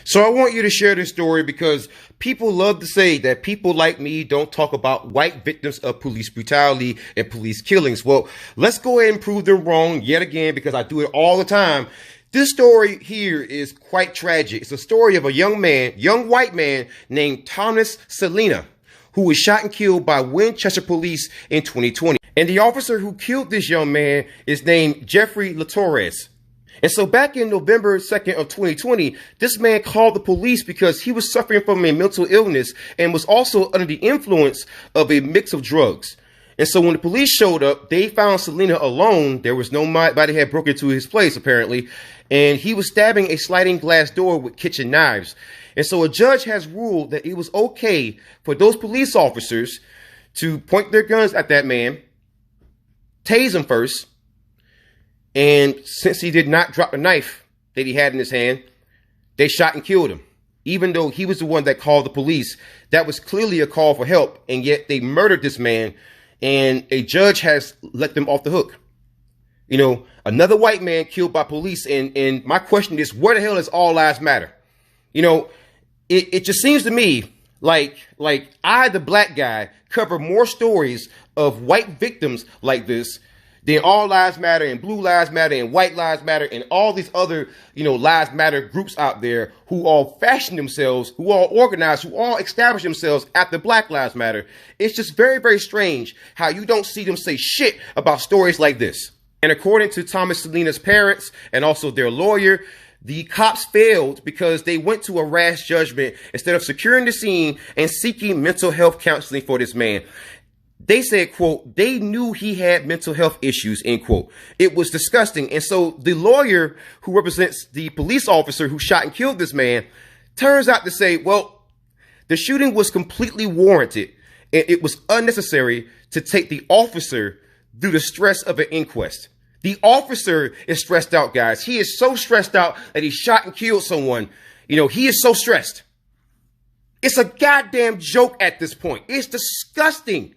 So I want you to share this story because people love to say that people like me don't talk about white victims of police brutality and police killings. Well, let's go ahead and prove them wrong yet again because I do it all the time. This story here is quite tragic. It's a story of a young white man named Thomas Selena, who was shot and killed by Winchester police in 2020. And the officer who killed this young man is named Jeffrey LaTorres. And so back in November 2nd of 2020, this man called the police because he was suffering from a mental illness and was also under the influence of a mix of drugs. And so when the police showed up, they found Selena alone. There was nobody had broken into his place, apparently. And he was stabbing a sliding glass door with kitchen knives. And so a judge has ruled that it was okay for those police officers to point their guns at that man, tase him first, and since he did not drop the knife that he had in his hand, they shot and killed him. Even though he was the one that called the police, that was clearly a call for help, and yet they murdered this man, and a judge has let them off the hook. You know, another white man killed by police, and my question is, where the hell does all lives matter? You know, it just seems to me like I, the black guy, cover more stories of white victims like this then All Lives Matter and Blue Lives Matter and White Lives Matter and all these other, Lives Matter groups out there who all fashion themselves, who all organize, who all establish themselves after Black Lives Matter. It's just very, very strange how you don't see them say shit about stories like this. And according to Thomas Selena's parents and also their lawyer, the cops failed because they went to a rash judgment instead of securing the scene and seeking mental health counseling for this man. They said, quote, they knew he had mental health issues, end quote. It was disgusting. And so the lawyer who represents the police officer who shot and killed this man turns out to say, well, the shooting was completely warranted and it was unnecessary to take the officer through the stress of an inquest. The officer is stressed out, guys. He is so stressed out that he shot and killed someone. He is so stressed. It's a goddamn joke at this point. It's disgusting.